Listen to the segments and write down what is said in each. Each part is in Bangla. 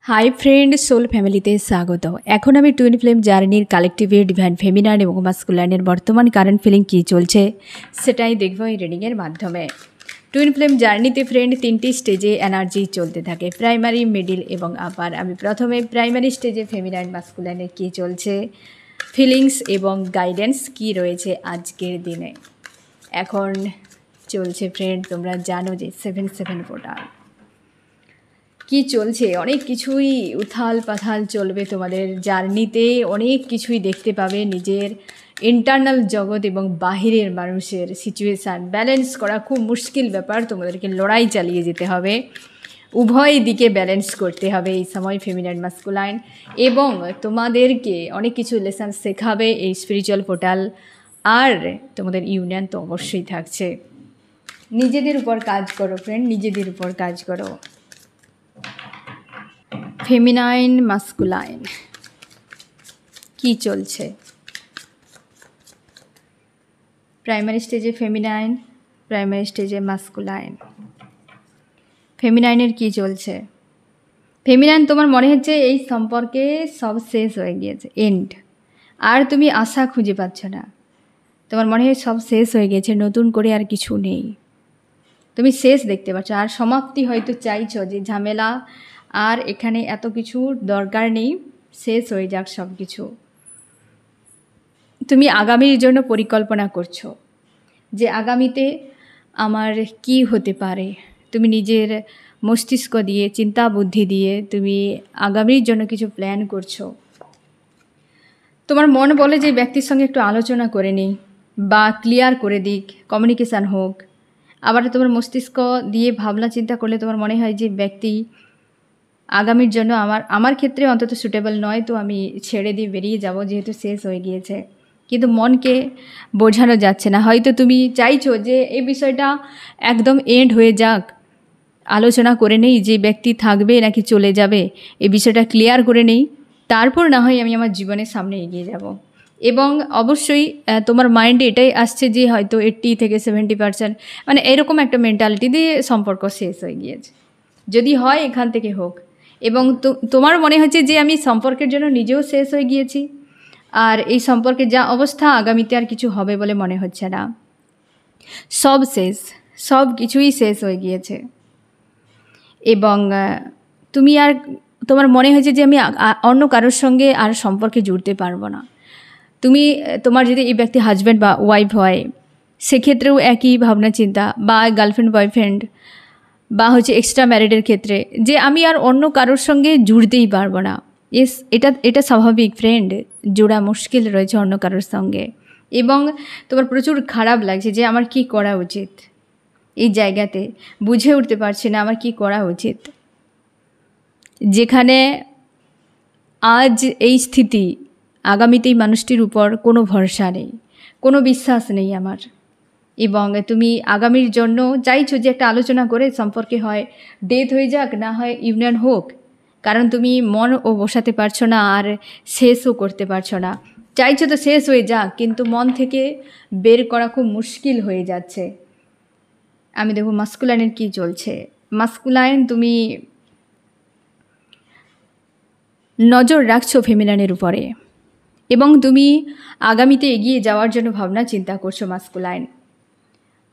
হাই ফ্রেন্ড, সোল ফ্যামিলিতে স্বাগত। এখন আমি টুইন ফ্লেম জার্নির কালেকটিভে ডিভাইন ফেমিনাইন এবং মাস্কুলাইনের বর্তমান কারেন্ট ফিলিং কী চলছে সেটাই দেখব এই রিডিংয়ের মাধ্যমে। টুইন ফ্লেম জার্নিতে ফ্রেন্ড 3টি স্টেজে এনার্জি চলতে থাকে, প্রাইমারি, মিডিল এবং আপার। আমি প্রথমে প্রাইমারি স্টেজে ফেমিনাইন মাস্কুলাইনের কী চলছে, ফিলিংস এবং গাইডেন্স কি রয়েছে আজকের দিনে। এখন চলছে ফ্রেন্ড, তোমরা জানো যে 7/7 পোর্টাল কি চলছে, অনেক কিছুই উথাল পাথাল চলবে তোমাদের জার্নিতে, অনেক কিছুই দেখতে পাবে। নিজের ইন্টারনাল জগৎ এবং বাহিরের মানুষের সিচুয়েশান ব্যালেন্স করা খুব মুশকিল ব্যাপার, তোমাদেরকে লড়াই চালিয়ে যেতে হবে, উভয় দিকে ব্যালেন্স করতে হবে এই সময় ফেমিনাইন মাস্কুলাইন, এবং তোমাদেরকে অনেক কিছু লেসন শেখাবে এই স্পিরিচুয়াল পোর্টাল। আর তোমাদের ইউনিয়ন তো অবশ্যই থাকছে। নিজেদের উপর কাজ করো ফ্রেন্ড, নিজেদের উপর কাজ করো। ফেমিনাইন মাস্কুলাইন কি চলছে, প্রাইমারি স্টেজে ফেমিনাইন, প্রাইমারি স্টেজে মাস্কুলাইন। ফেমিনাইনের কি চলছে? ফেমিনাইন, তোমার মনে হচ্ছে এই সম্পর্কে সব শেষ হয়ে গিয়েছে, এন্ড, আর তুমি আশা খুঁজে পাচ্ছ না। তোমার মনে হয় সব শেষ হয়ে গেছে, নতুন করে আর কিছু নেই, তুমি শেষ দেখতে পাচ্ছ। আর সমাপ্তি হয়তো চাইছো, যে ঝামেলা আর এখানে এত কিছু দরকার নেই, শেষ হয়ে যাক সব কিছু। তুমি আগামীর জন্য পরিকল্পনা করছো যে আগামীতে আমার কি হতে পারে। তুমি নিজের মস্তিষ্ক দিয়ে, চিন্তা বুদ্ধি দিয়ে তুমি আগামীর জন্য কিছু প্ল্যান করছো। তোমার মন বলে যে ব্যক্তির সঙ্গে একটু আলোচনা করে নিই বা ক্লিয়ার করে দিক, কমিউনিকেশান হোক। আবার তোমার মস্তিষ্ক দিয়ে ভাবনা চিন্তা করলে তোমার মনে হয় যে ব্যক্তি আগামীর জন্য আমার ক্ষেত্রে অন্তত সুটেবল নয়, তো আমি ছেড়ে দিয়ে বেরিয়ে যাব, যেহেতু শেষ হয়ে গিয়েছে। কিন্তু মনকে বোঝানো যাচ্ছে না। হয়তো তুমি চাইছো যে এই বিষয়টা একদম এন্ড হয়ে যাক, আলোচনা করে নেই যে ব্যক্তি থাকবে নাকি চলে যাবে, এই বিষয়টা ক্লিয়ার করে নেই, তারপর না হয় আমি আমার জীবনের সামনে এগিয়ে যাব। এবং অবশ্যই তোমার মাইন্ডে এটাই আসছে যে হয়তো 80 থেকে 70%, মানে এরকম একটা মেন্টালিটি দিয়ে সম্পর্ক শেষ হয়ে গিয়েছে। যদি হয় এখান থেকে হোক। এবং তোমার মনে হচ্ছে যে আমি সম্পর্কের জন্য নিজেও শেষ হয়ে গিয়েছি, আর এই সম্পর্কে যা অবস্থা আগামীতে আর কিছু হবে বলে মনে হচ্ছে না। সব শেষ, সব কিছুই শেষ হয়ে গিয়েছে। এবং তুমি আর, তোমার মনে হয়েছে যে আমি অন্য কারোর সঙ্গে আর সম্পর্কে জুড়তে পারবো না। তুমি, তোমার যদি এই ব্যক্তি হাজব্যান্ড বা ওয়াইফ হয়, সেক্ষেত্রেও একই ভাবনা চিন্তা, বা গার্লফ্রেন্ড বয়ফ্রেন্ড, বা হচ্ছে এক্সট্রা ম্যারিডের ক্ষেত্রে, যে আমি আর অন্য কারোর সঙ্গে জুড়তেই পারবো না। এটা স্বাভাবিক ফ্রেন্ড, জোড়া মুশকিল রয়েছে অন্য কারোর সঙ্গে। এবং তোমার প্রচুর খারাপ লাগছে যে আমার কি করা উচিত, এই জায়গাতে বুঝে উঠতে পারছি না আমার কি করা উচিত। যেখানে আজ এই স্থিতি, আগামীতেই মানুষটির উপর কোনো ভরসা নেই, কোনো বিশ্বাস নেই আমার। এবং তুমি আগামীর জন্য চাইছো যে একটা আলোচনা করে সম্পর্কে হয় ডেথ হয়ে যাক, না হয় ইউনিয়ন হোক, কারণ তুমি মনও বসাতে পারছো না আর শেষও করতে পারছো না। চাইছো তো শেষ হয়ে যাক, কিন্তু মন থেকে বের করা খুব মুশকিল হয়ে যাচ্ছে। আমি দেখো মাস্কুলাইনের কি চলছে। মাস্কুলাইন, তুমি নজর রাখছো ফেমিনাইনের উপরে, এবং তুমি আগামীতে এগিয়ে যাওয়ার জন্য ভাবনা চিন্তা করছো মাস্কুলাইন।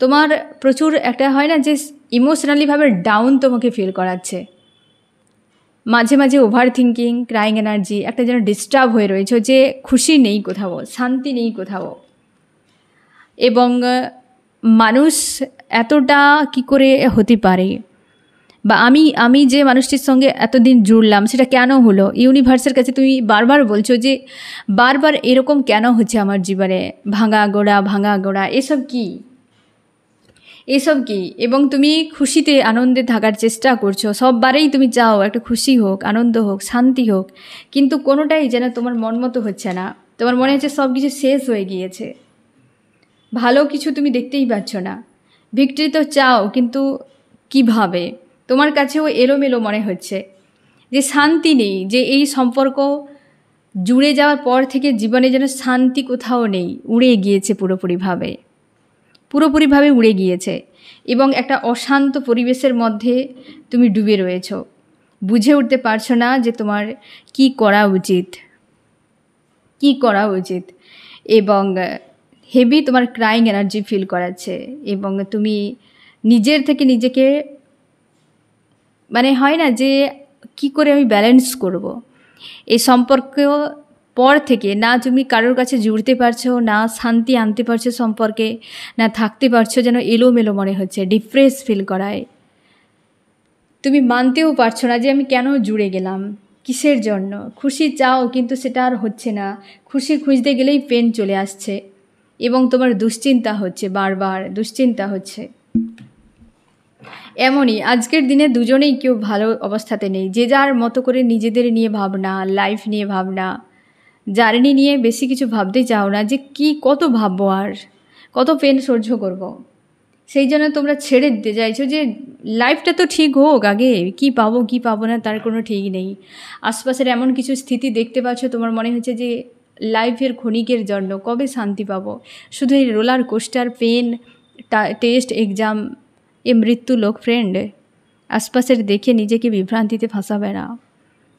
তোমার প্রচুর একটা হয় না যে ইমোশনালিভাবে ডাউন তোমাকে ফিল করাচ্ছে, মাঝে মাঝে ওভার থিঙ্কিং, ক্রাইং এনার্জি, একটা যেন ডিস্টার্ব হয়ে রয়েছে, যে খুশি নেই কোথাও, শান্তি নেই কোথাও। এবং মানুষ এতটা কি করে হতে পারে, বা আমি যে মানুষটির সঙ্গে এতদিন জুড়লাম সেটা কেন হলো। ইউনিভার্সের কাছে তুমি বারবার বলছো যে বারবার এরকম কেন হচ্ছে আমার জীবনে, ভাঙা গোড়া, এসব কি? এবং তুমি খুশিতে আনন্দে থাকার চেষ্টা করছো, সববারেই তুমি চাও একটা খুশি হোক, আনন্দ হোক, শান্তি হোক, কিন্তু কোনোটাই যেন তোমার মন মতো হচ্ছে না। তোমার মনে হচ্ছে সব কিছু শেষ হয়ে গিয়েছে, ভালো কিছু তুমি দেখতেই পাচ্ছ না। ভিক্টরি তো চাও, কিন্তু কিভাবে? তোমার কাছেও এলোমেলো মনে হচ্ছে, যে শান্তি নেই, যে এই সম্পর্ক জুড়ে যাওয়ার পর থেকে জীবনে যেন শান্তি কোথাও নেই, উড়ে গিয়েছে পুরোপুরিভাবে উড়ে গিয়েছে। এবং একটা অশান্ত পরিবেশের মধ্যে তুমি ডুবে রয়েছো। বুঝে উঠতে পারছো না যে তোমার কি করা উচিত, এবং হেভি তোমার ক্রাইং এনার্জি ফিল করাচ্ছে, এবং তুমি নিজের থেকে নিজেকে মানে হয় না যে কি করে আমি ব্যালেন্স করব, এই সম্পর্ক পর থেকে না তুমি কারোর কাছে জুড়তে পারছো, না শান্তি আনতে পারছো সম্পর্কে, না থাকতে পারছো, যেন এলোমেলো মনে হচ্ছে, ডিপ্রেস ফিল করায়। তুমি মানতেও পারছো না যে আমি কেন জুড়ে গেলাম, কিসের জন্য। খুশি চাও কিন্তু সেটা আর হচ্ছে না, খুশি খুঁজতে গেলেই পেন চলে আসছে, এবং তোমার দুশ্চিন্তা হচ্ছে, বারবার দুশ্চিন্তা হচ্ছে। এমনই আজকের দিনে দুজনেই কেউ ভালো অবস্থাতে নেই, যে যার মতো করে নিজেদের নিয়ে ভাবনা, লাইফ নিয়ে ভাবনা, জার্নি নিয়ে বেশি কিছু ভাবতে চাও না, যে কি কত ভাববো আর কত পেন সহ্য করব। সেই জন্য তোমরা ছেড়ে দিতে চাইছো যে লাইফটা তো ঠিক হোক আগে, কি পাবো না তার কোনো ঠিক নেই। আশপাশের এমন কিছু স্থিতি দেখতে পাচ্ছ, তোমার মনে হচ্ছে যে লাইফের ক্ষণিকের জন্য কবে শান্তি পাবো, শুধু এই roller coaster, pen, test, exam, এ মৃত্যু লোক। ফ্রেন্ড, আশপাশের দেখে নিজেকে বিভ্রান্তিতে ফাঁসাবে না,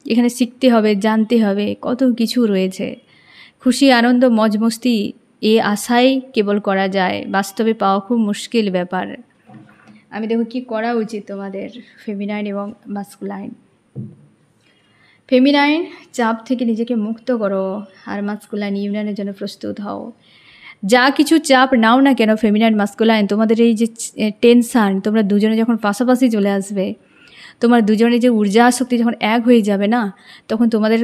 এখানে শিখতে হবে, জানতে হবে, কত কিছু রয়েছে। খুশি, আনন্দ, মজ মস্তি এই আশাই কেবল করা যায়, বাস্তবে পাওয়া খুব মুশকিল ব্যাপার। আমি দেখো কি করা উচিত তোমাদের, ফেমিনাইন এবং মাস্কুলাইন। ফেমিনাইন, চাপ থেকে নিজেকে মুক্ত করো, আর মাস্কুলাইন ইউনিয়নের জন্য প্রস্তুত হও। যা কিছু চাপ নাও না কেন, ফেমিনাইন মাস্কুলাইন, তোমাদের এই যে টেনশান, তোমরা দুজনে যখন পাশাপাশি চলে আসবে, তোমার দুজনে যে ঊর্জা শক্তি যখন এক হয়ে যাবে না, তখন তোমাদের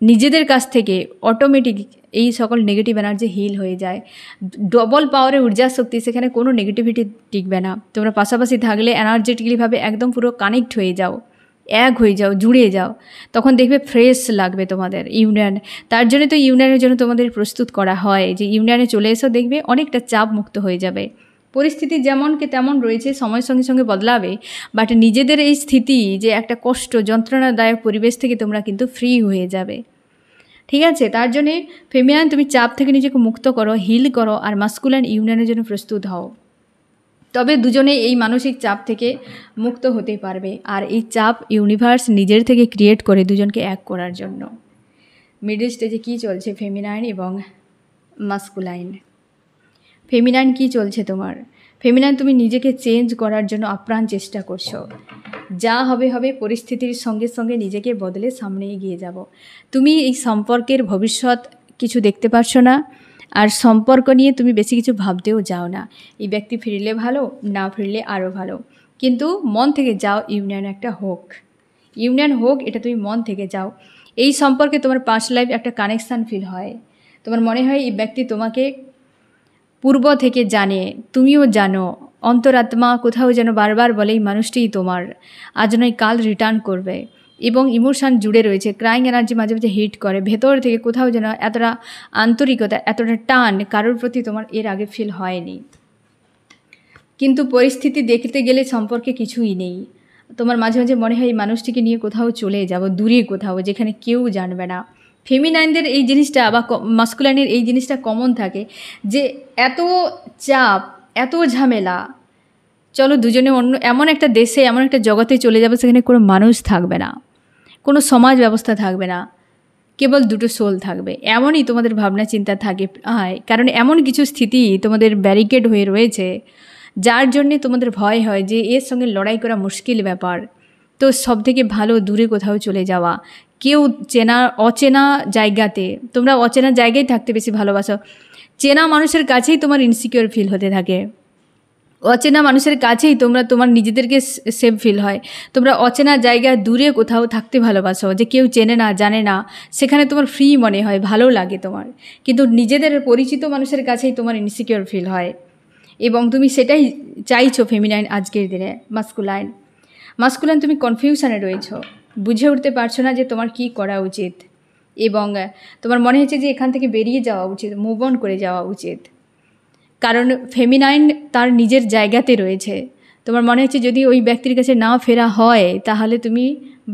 নিজেদের কাছ থেকে অটোমেটিক এই সকল নেগেটিভ এনার্জি হিল হয়ে যায়। ডবল পাওয়ারে ঊর্জা শক্তি, সেখানে কোনো নেগেটিভিটি টিকবে না। তোমরা পাশাপাশি থাকলে এনার্জেটিকলিভাবে একদম পুরো কানেক্ট হয়ে যাও, এক হয়ে যাও, জুড়ে যাও, তখন দেখবে ফ্রেশ লাগবে তোমাদের ইউনিয়ন। তার জন্য তো ইউনিয়নের জন্য তোমাদের প্রস্তুত করা হয়, যে ইউনিয়নে চলে এসো, দেখবে অনেকটা চাপ মুক্ত হয়ে যাবে। পরিস্থিতি যেমনকে তেমন রয়েছে, সময়ের সঙ্গে সঙ্গে বদলাবে, বাট নিজেদের এই স্থিতি যে একটা কষ্ট, যন্ত্রণাদায়ক পরিবেশ থেকে তোমরা কিন্তু ফ্রি হয়ে যাবে। ঠিক আছে, তার জন্যে ফেমিনাইন, তুমি চাপ থেকে নিজেকে মুক্ত করো, হিল করো, আর মাস্কুলাইন ইউনিয়নের জন্য প্রস্তুত হও। তবে দুজনে এই মানসিক চাপ থেকে মুক্ত হতে পারবে, আর এই চাপ ইউনিভার্স নিজের থেকে ক্রিয়েট করে দুজনকে এক করার জন্য। মিডল স্টেজে কী চলছে ফেমিনাইন এবং মাস্কুলাইন? ফেমিনাইন কী চলছে তোমার? ফেমিনাইন, তুমি নিজেকে চেঞ্জ করার জন্য আপ্রাণ চেষ্টা করছো। যা হবে হবে, পরিস্থিতির সঙ্গে সঙ্গে নিজেকে বদলে সামনে এগিয়ে যাব। তুমি এই সম্পর্কের ভবিষ্যৎ কিছু দেখতে পারছো না, আর সম্পর্ক নিয়ে তুমি বেশি কিছু ভাবতেও যাও না। এই ব্যক্তি ফিরলে ভালো, না ফিরলে আরও ভালো, কিন্তু মন থেকে যাও ইউনিয়ন একটা হোক, ইউনিয়ন হোক, এটা তুমি মন থেকে যাও। এই সম্পর্কে তোমার পাস্ট লাইফ একটা কানেকশান ফিল হয়, তোমার মনে হয় এই ব্যক্তি তোমাকে পূর্ব থেকে জানে, তুমিও জানো, অন্তরাত্মা কোথাও যেন বারবার বলে এই মানুষটিই তোমার, আজ নয় কাল রিটার্ন করবে, এবং ইমোশান জুড়ে রয়েছে, ক্রাইং এনার্জি মাঝে মাঝে হিট করে, ভেতর থেকে কোথাও যেন এতটা আন্তরিকতা, এতটা টান কারোর প্রতি তোমার এর আগে ফিল হয়নি। কিন্তু পরিস্থিতি দেখতে গেলে সম্পর্কে কিছুই নেই, তোমার মাঝে মাঝে মনে হয় এই মানুষটিকে নিয়ে কোথাও চলে যাব, দূরে কোথাও, যেখানে কেউ জানবে না। ফেমিনাইনদের এই জিনিসটা বা মাস্কুলাইনের এই জিনিসটা কমন থাকে, যে এত চাপ, এত ঝামেলা, চলো দুজনে অন্য এমন একটা দেশে, এমন একটা জগতে চলে যাবে, সেখানে কোনো মানুষ থাকবে না, কোনো সমাজ ব্যবস্থা থাকবে না, কেবল দুটো সোল থাকবে। এমনই তোমাদের ভাবনা চিন্তা থাকে, কারণ এমন কিছু স্থিতি তোমাদের ব্যারিকেড হয়ে রয়েছে, যার জন্যে তোমাদের ভয় হয় যে এর সঙ্গে লড়াই করা মুশকিল ব্যাপার। তো সব থেকে ভালো দূরে কোথাও চলে যাওয়া, কেউ অচেনা জায়গাতে, তোমরা অচেনা জায়গায় থাকতে বেশি ভালোবাসো। চেনা মানুষের কাছেই তোমার ইনসিকিউর ফিল হতে থাকে, অচেনা মানুষের কাছেই তোমার নিজেদেরকে সেফ ফিল হয়। তোমরা অচেনা জায়গায় দূরে কোথাও থাকতে ভালোবাসো, যে কেউ চেনে না, জানে না, সেখানে তোমার ফ্রি মনে হয়, ভালো লাগে তোমার। কিন্তু নিজেদের পরিচিত মানুষের কাছেই তোমার ইনসিকিউর ফিল হয়, এবং তুমি সেটাই চাইছো ফেমিনাইন আজকের দিনে। মাস্কুলাইন, তুমি কনফিউশনে রয়েছো, বুঝে উঠতে পারছো না যে তোমার কি করা উচিত, এবং তোমার মনে হচ্ছে যে এখান থেকে বেরিয়ে যাওয়া উচিত, মুভ অন করে যাওয়া উচিত। কারণ ফেমিনাইন তার নিজের জায়গাতে রয়েছে, তোমার মনে হচ্ছে যদি ওই ব্যক্তির কাছে না ফেরা হয় তাহলে তুমি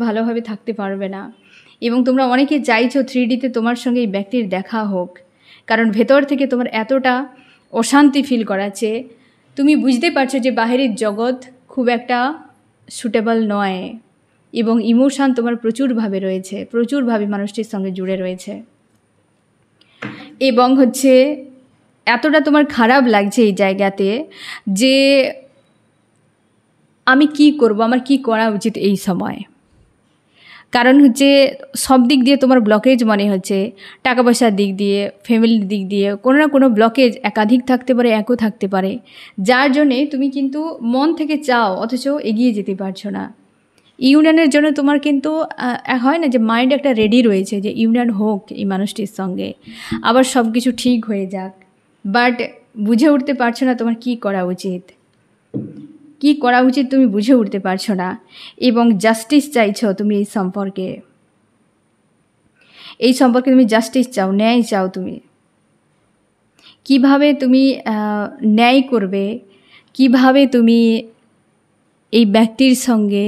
ভালোভাবে থাকতে পারবে না, এবং তোমরা অনেকে চাইছো 3Dতে তোমার সঙ্গে এই ব্যক্তির দেখা হোক, কারণ ভেতর থেকে তোমার এতটা অশান্তি ফিল করাচ্ছে, তুমি বুঝতে পারছো যে বাহিরের জগৎ খুব একটা সুটেবল নয়, এবং ইমোশান তোমার প্রচুরভাবে রয়েছে, প্রচুরভাবে মানুষটির সঙ্গে জুড়ে রয়েছে। এবং হচ্ছে এতটা তোমার খারাপ লাগছে এই জায়গাতে যে আমি কি করব, আমার কি করা উচিত এই সময়। কারণ হচ্ছে সব দিক দিয়ে তোমার ব্লকেজ মনে হচ্ছে, টাকা পয়সার দিক দিয়ে, ফ্যামিলির দিক দিয়ে কোনো না কোনো ব্লকেজ একাধিক থাকতে পারে, একও থাকতে পারে, যার জন্যে তুমি কিন্তু মন থেকে চাও অথচ এগিয়ে যেতে পারছো না। ইউনিয়নের জন্য তোমার কিন্তু হয় না যে মাইন্ড একটা রেডি রয়েছে যে ইউনিয়ন হোক এই মানুষটির সঙ্গে, আবার সব কিছু ঠিক হয়ে যাক, বাট বুঝে উঠতে পারছো না তোমার কি করা উচিত, কি করা উচিত তুমি বুঝে উঠতে পারছো না। এবং জাস্টিস চাইছো তুমি এই সম্পর্কে তুমি জাস্টিস চাও, ন্যায় চাও। তুমি কিভাবে তুমি ন্যায় করবে, কিভাবে তুমি এই ব্যক্তির সঙ্গে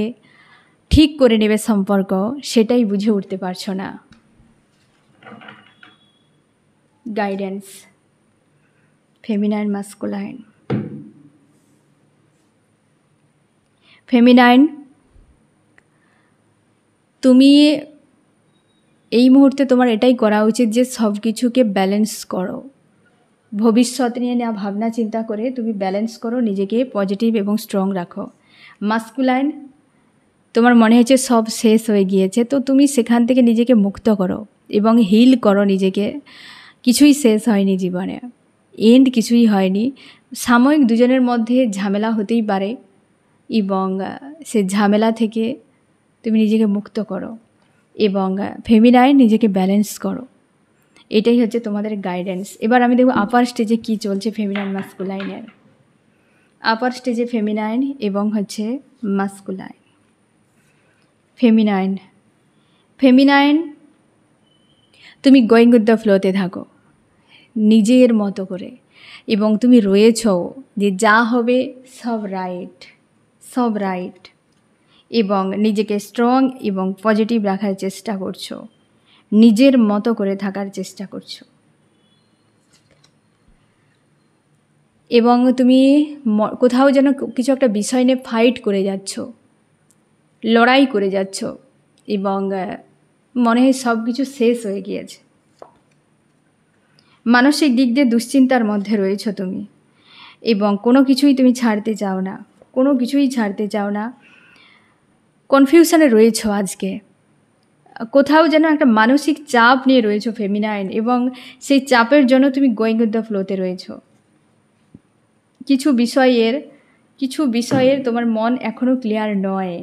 ঠিক করে নেবে সম্পর্ক, সেটাই বুঝে উঠতে পারছো না। Guidance, feminine, masculine. ফেমিনাইন, তুমি এই মুহূর্তে তোমার এটাই করা উচিত যে সব কিছুকে ব্যালেন্স করো, ভবিষ্যৎ নিয়ে নেওয়া ভাবনা চিন্তা করে তুমি ব্যালেন্স করো, নিজেকে পজিটিভ এবং স্ট্রং রাখো। মাস্কুলাইন, তোমার মনে হচ্ছে সব শেষ হয়ে গিয়েছে, তো তুমি সেখান থেকে নিজেকে মুক্ত করো এবং হিল করো নিজেকে। কিছুই শেষ হয়নি জীবনে, এন্ড কিছুই হয়নি। সাময়িক দুজনের মধ্যে ঝামেলা হতেই পারে এবং সে ঝামেলা থেকে তুমি নিজেকে মুক্ত করো এবং ফেমিনাইন, নিজেকে ব্যালেন্স করো। এটাই হচ্ছে তোমাদের গাইডেন্স। এবার আমি দেখব আপার স্টেজে কি চলছে ফেমিনাইন মাস্কুলাইনের। আপার স্টেজে ফেমিনাইন এবং হচ্ছে মাস্কুলাইন। ফেমিনাইন, ফেমিনাইন, তুমি গোয়িং উইথ দ্য ফ্লোতে থাকো নিজের মতো করে, এবং তুমি রয়েছো যে যা হবে সব রাইট, সব রাইট, এবং নিজেকে স্ট্রং এবং পজিটিভ রাখার চেষ্টা করছো, নিজের মতো করে থাকার চেষ্টা করছো। এবং তুমি কোথাও যেন কিছু একটা বিষয় নিয়ে ফাইট করে যাচ্ছ, লড়াই করে যাচ্ছ, এবং মনে হয় সব কিছু শেষ হয়ে গিয়েছে। মানসিক দিক দিয়ে দুশ্চিন্তার মধ্যে রয়েছো তুমি, এবং কোনো কিছুই তুমি ছাড়তে চাও না, কোনো কিছুই ছাড়তে চাও না। কনফিউশনে রয়েছো আজকে, কোথাও যেন একটা মানসিক চাপ নিয়ে রয়েছো ফেমিনাইন, এবং সেই চাপের জন্য তুমি গোয়িং উইথ দ্য ফ্লোতে রয়েছো। কিছু বিষয়ের তোমার মন এখনও ক্লিয়ার নয়,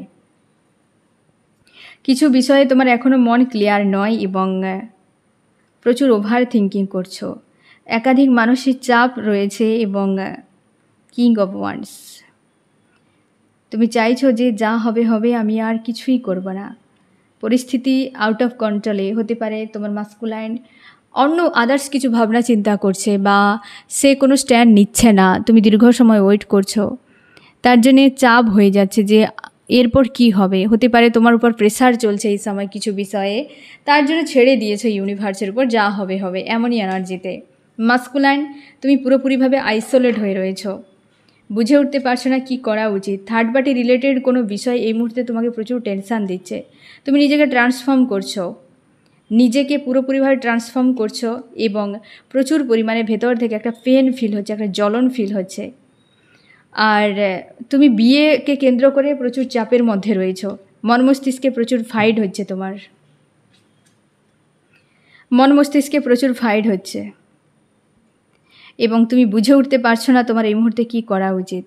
কিছু বিষয়ে তোমার এখনও মন ক্লিয়ার নয় এবং প্রচুর ওভার থিঙ্কিং করছো, একাধিক মানসিক চাপ রয়েছে এবং কিং অফ ওয়ান্ডস, তুমি চাইছো যে যা হবে হবে, আমি আর কিছুই করব না। পরিস্থিতি আউট অফ কন্ট্রোলে হতে পারে। তোমার মাস্কুলাইন অন্য আদার্স কিছু ভাবনা চিন্তা করছে বা সে কোনো স্ট্যান্ড নিচ্ছে না, তুমি দীর্ঘ সময় ওয়েট করছো, তার জন্যে চাপ হয়ে যাচ্ছে যে এরপর কি হবে। হতে পারে তোমার উপর প্রেসার চলছে এই সময় কিছু বিষয়ে, তার জন্য ছেড়ে দিয়েছো ইউনিভার্সের উপর, যা হবে হবে, এমনই এনার্জিতে। মাস্কুলাইন, তুমি পুরোপুরিভাবে আইসোলেট হয়ে রয়েছো, বুঝে উঠতে পারছো না কি করা উচিত। থার্ড পার্টি রিলেটেড কোনো বিষয় এই মুহূর্তে তোমাকে প্রচুর টেনশান দিচ্ছে, তুমি নিজেকে ট্রান্সফর্ম করছো, নিজেকে পুরোপুরিভাবে ট্রান্সফর্ম করছো এবং প্রচুর পরিমাণে ভেতর থেকে একটা পেন ফিল হচ্ছে, একটা জ্বলন ফিল হচ্ছে। আর তুমি বিয়েকে কেন্দ্র করে প্রচুর চাপের মধ্যে রয়েছো, মন মস্তিষ্কে প্রচুর ফাইট হচ্ছে, তোমার মন মস্তিষ্কে প্রচুর ফাইট হচ্ছে এবং তুমি বুঝে উঠতে পারছো না তোমার এই মুহূর্তে কী করা উচিত,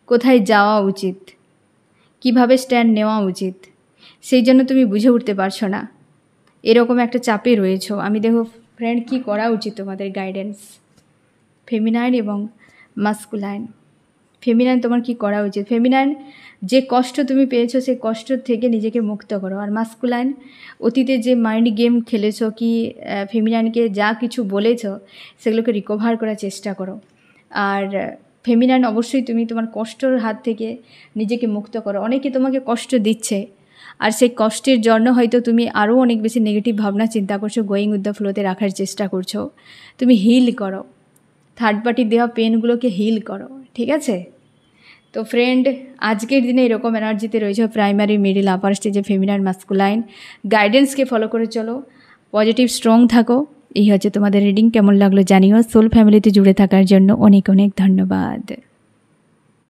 কোথায় যাওয়া উচিত, কিভাবে স্ট্যান্ড নেওয়া উচিত, সেই জন্য তুমি বুঝে উঠতে পারছো না, এরকম একটা চাপে রয়েছো। আমি দেখো ফ্রেন্ড কী করা উচিত তোমাদের গাইডেন্স। ফেমিনাইন এবং মাস্কুলাইন, ফেমিনাইন তোমার কি করা উচিত। ফেমিনাইন, যে কষ্ট তুমি পেয়েছো সেই কষ্ট থেকে নিজেকে মুক্ত করো। আর মাস্কুলাইন, অতীতে যে মাইন্ড গেম খেলেছো, কি ফেমিনাইনকে যা কিছু বলেছো সেগুলোকে রিকভার করার চেষ্টা করো। আর ফেমিনাইন, অবশ্যই তুমি তোমার কষ্টর হাত থেকে নিজেকে মুক্ত করো। অনেকে তোমাকে কষ্ট দিচ্ছে আর সেই কষ্টের জন্য হয়তো তুমি আরও অনেক বেশি নেগেটিভ ভাবনা চিন্তা করছো, গোয়িং উইথ দ্য ফ্লোতে রাখার চেষ্টা করছো। তুমি হিল করো, থার্ড পার্টি দেওয়া পেনগুলোকে হিল করো, ঠিক আছে? তো ফ্রেন্ড, আজকের দিনে এরকম এনার্জিতে রয়েছে, প্রাইমারি, মিডিল, আপার স্টেজে ফেমিনাইন, মাস্কুলাইন। গাইডেন্সকে ফলো করে চলো, পজিটিভ স্ট্রং থাকো। এই হচ্ছে তোমাদের রিডিং। কেমন লাগলো জানিও। সোল ফ্যামিলিতে জুড়ে থাকার জন্য অনেক অনেক ধন্যবাদ।